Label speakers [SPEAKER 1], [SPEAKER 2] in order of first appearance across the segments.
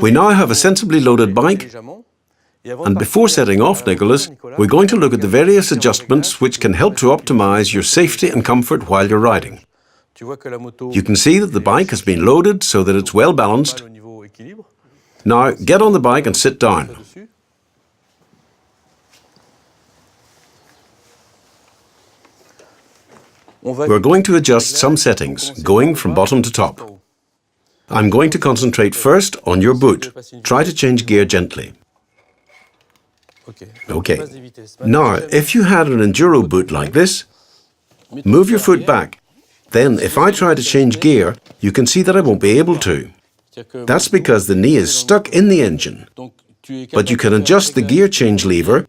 [SPEAKER 1] We now have a sensibly loaded bike, and before setting off, Nicholas, we're going to look at the various adjustments which can help to optimize your safety and comfort while you're riding. You can see that the bike has been loaded so that it's well balanced. Now get on the bike and sit down. We're going to adjust some settings, going from bottom to top. I'm going to concentrate first on your boot. Try to change gear gently. Okay. Now, if you had an enduro boot like this, move your foot back. Then, if I try to change gear, you can see that I won't be able to. That's because the knee is stuck in the engine. But you can adjust the gear change lever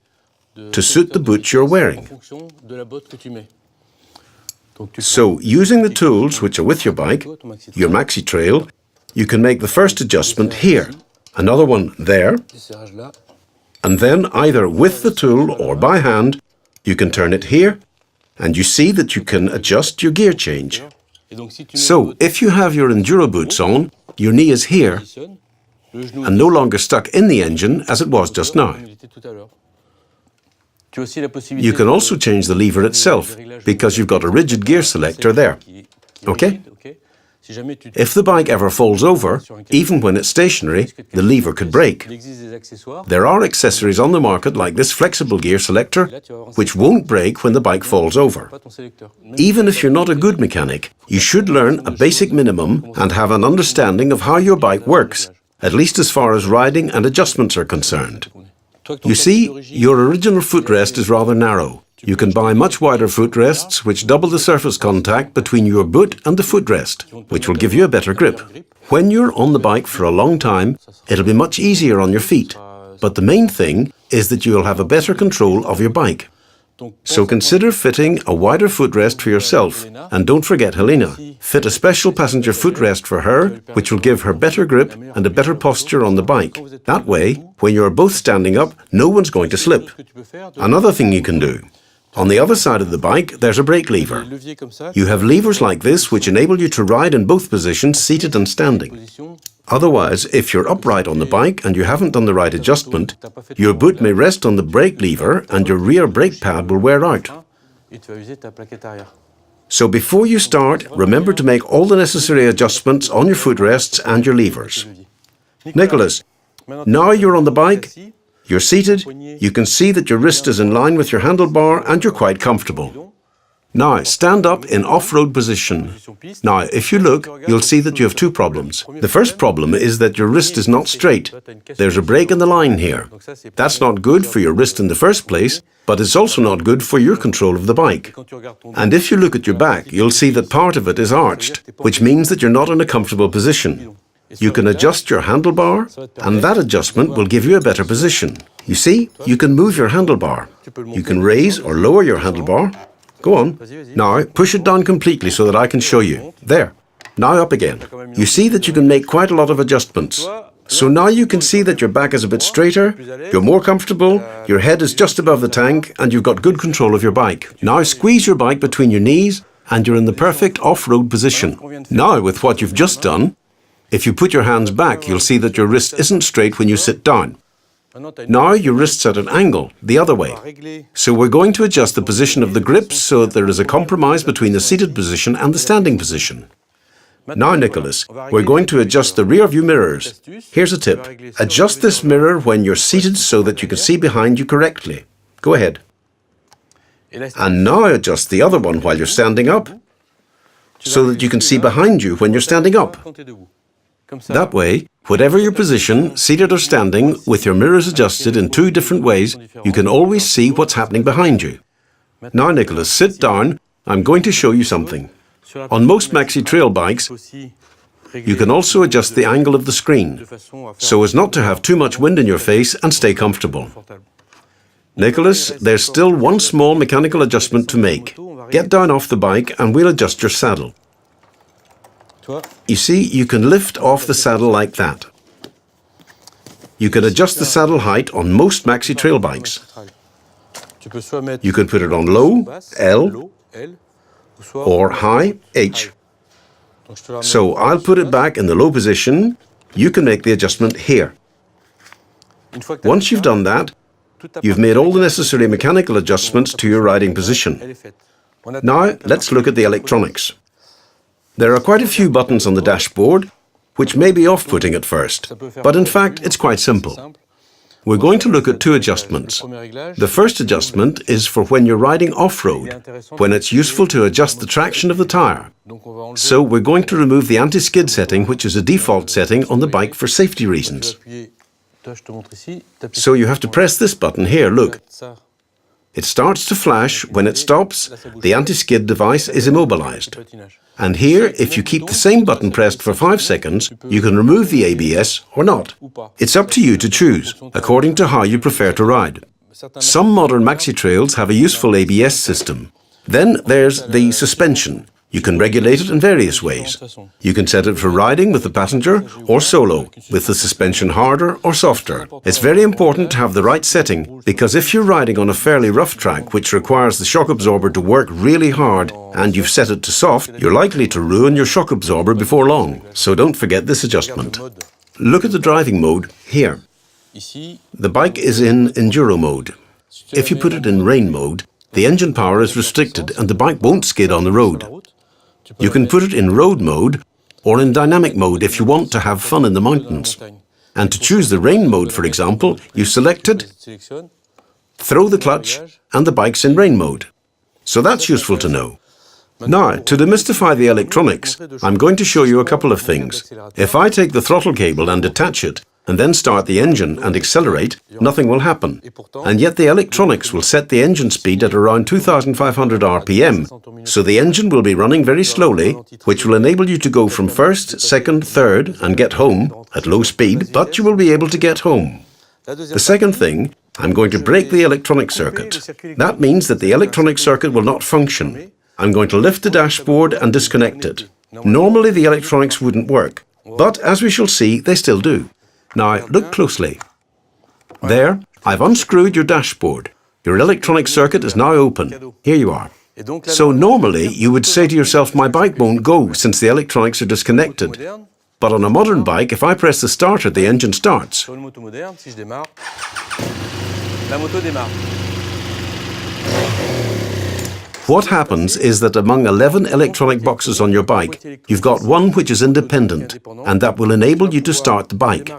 [SPEAKER 1] to suit the boot you're wearing. So, using the tools which are with your bike, your maxi trail, you can make the first adjustment here, another one there, and then either with the tool or by hand, you can turn it here, and you see that you can adjust your gear change. So, if you have your enduro boots on, your knee is here, and no longer stuck in the engine as it was just now. You can also change the lever itself, because you've got a rigid gear selector there. Okay? If the bike ever falls over, even when it's stationary, the lever could break. There are accessories on the market like this flexible gear selector, which won't break when the bike falls over. Even if you're not a good mechanic, you should learn a basic minimum and have an understanding of how your bike works, at least as far as riding and adjustments are concerned. You see, your original footrest is rather narrow. You can buy much wider footrests which double the surface contact between your boot and the footrest, which will give you a better grip. When you're on the bike for a long time, it'll be much easier on your feet. But the main thing is that you'll have a better control of your bike. So consider fitting a wider footrest for yourself, and don't forget Helena. Fit a special passenger footrest for her, which will give her better grip and a better posture on the bike. That way, when you're both standing up, no one's going to slip. Another thing you can do. On the other side of the bike, there's a brake lever. You have levers like this which enable you to ride in both positions, seated and standing. Otherwise, if you're upright on the bike and you haven't done the right adjustment, your boot may rest on the brake lever and your rear brake pad will wear out. So before you start, remember to make all the necessary adjustments on your footrests and your levers. Nicholas, now you're on the bike, you're seated, you can see that your wrist is in line with your handlebar and you're quite comfortable. Now, stand up in off-road position. Now, if you look, you'll see that you have two problems. The first problem is that your wrist is not straight. There's a break in the line here. That's not good for your wrist in the first place, but it's also not good for your control of the bike. And if you look at your back, you'll see that part of it is arched, which means that you're not in a comfortable position. You can adjust your handlebar, and that adjustment will give you a better position. You see, you can move your handlebar. You can raise or lower your handlebar. Go on. Now, push it down completely so that I can show you. There. Now up again. You see that you can make quite a lot of adjustments. So now you can see that your back is a bit straighter, you're more comfortable, your head is just above the tank, and you've got good control of your bike. Now squeeze your bike between your knees, and you're in the perfect off-road position. Now, with what you've just done, if you put your hands back, you'll see that your wrist isn't straight when you sit down. Now your wrist's at an angle, the other way. So we're going to adjust the position of the grips so that there is a compromise between the seated position and the standing position. Now, Nicholas, we're going to adjust the rear view mirrors. Here's a tip. Adjust this mirror when you're seated so that you can see behind you correctly. Go ahead. And now adjust the other one while you're standing up, so that you can see behind you when you're standing up. That way, whatever your position, seated or standing, with your mirrors adjusted in two different ways, you can always see what's happening behind you. Now, Nicholas, sit down. I'm going to show you something. On most maxi trail bikes, you can also adjust the angle of the screen, so as not to have too much wind in your face and stay comfortable. Nicholas, there's still one small mechanical adjustment to make. Get down off the bike and we'll adjust your saddle. You see, you can lift off the saddle like that. You can adjust the saddle height on most maxi trail bikes. You can put it on low, L, or high, H. So I'll put it back in the low position, you can make the adjustment here. Once you've done that, you've made all the necessary mechanical adjustments to your riding position. Now, let's look at the electronics. There are quite a few buttons on the dashboard, which may be off-putting at first, but in fact, it's quite simple. We're going to look at two adjustments. The first adjustment is for when you're riding off-road, when it's useful to adjust the traction of the tire. So we're going to remove the anti-skid setting, which is a default setting on the bike for safety reasons. So you have to press this button here, look. It starts to flash. When it stops, the anti-skid device is immobilized. And here, if you keep the same button pressed for 5 seconds, you can remove the ABS or not. It's up to you to choose, according to how you prefer to ride. Some modern maxi trails have a useful ABS system. Then there's the suspension. You can regulate it in various ways. You can set it for riding with the passenger or solo, with the suspension harder or softer. It's very important to have the right setting, because if you're riding on a fairly rough track which requires the shock absorber to work really hard and you've set it to soft, you're likely to ruin your shock absorber before long. So don't forget this adjustment. Look at the driving mode here. The bike is in enduro mode. If you put it in rain mode, the engine power is restricted and the bike won't skid on the road. You can put it in road mode or in dynamic mode if you want to have fun in the mountains. And to choose the rain mode, for example, you select it, throw the clutch, and the bike's in rain mode. So that's useful to know. Now, to demystify the electronics, I'm going to show you a couple of things. If I take the throttle cable and detach it, and then start the engine and accelerate, nothing will happen. And yet the electronics will set the engine speed at around 2,500 RPM, so the engine will be running very slowly, which will enable you to go from first, second, third, and get home at low speed, but you will be able to get home. The second thing, I'm going to break the electronic circuit. That means that the electronic circuit will not function. I'm going to lift the dashboard and disconnect it. Normally the electronics wouldn't work, but as we shall see, they still do. Now, look closely. There, I've unscrewed your dashboard. Your electronic circuit is now open. Here you are. So normally, you would say to yourself, my bike won't go since the electronics are disconnected. But on a modern bike, if I press the starter, the engine starts. What happens is that among 11 electronic boxes on your bike, you've got one which is independent, and that will enable you to start the bike.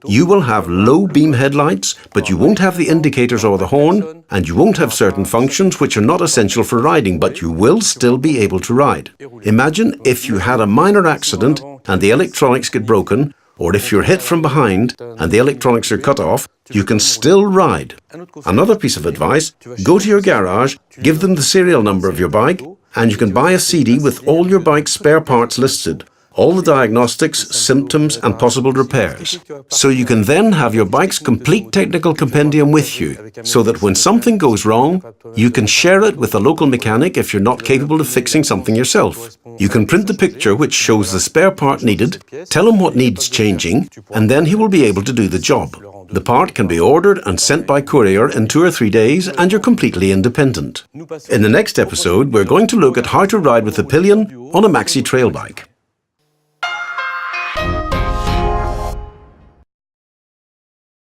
[SPEAKER 1] You will have low beam headlights, but you won't have the indicators or the horn, and you won't have certain functions which are not essential for riding, but you will still be able to ride. Imagine if you had a minor accident and the electronics get broken, or if you're hit from behind and the electronics are cut off, you can still ride. Another piece of advice, go to your garage, give them the serial number of your bike, and you can buy a CD with all your bike's spare parts listed, all the diagnostics, symptoms, and possible repairs. So you can then have your bike's complete technical compendium with you, so that when something goes wrong, you can share it with a local mechanic if you're not capable of fixing something yourself. You can print the picture which shows the spare part needed, tell him what needs changing, and then he will be able to do the job. The part can be ordered and sent by courier in 2 or 3 days, and you're completely independent. In the next episode, we're going to look at how to ride with a pillion on a maxi trail bike.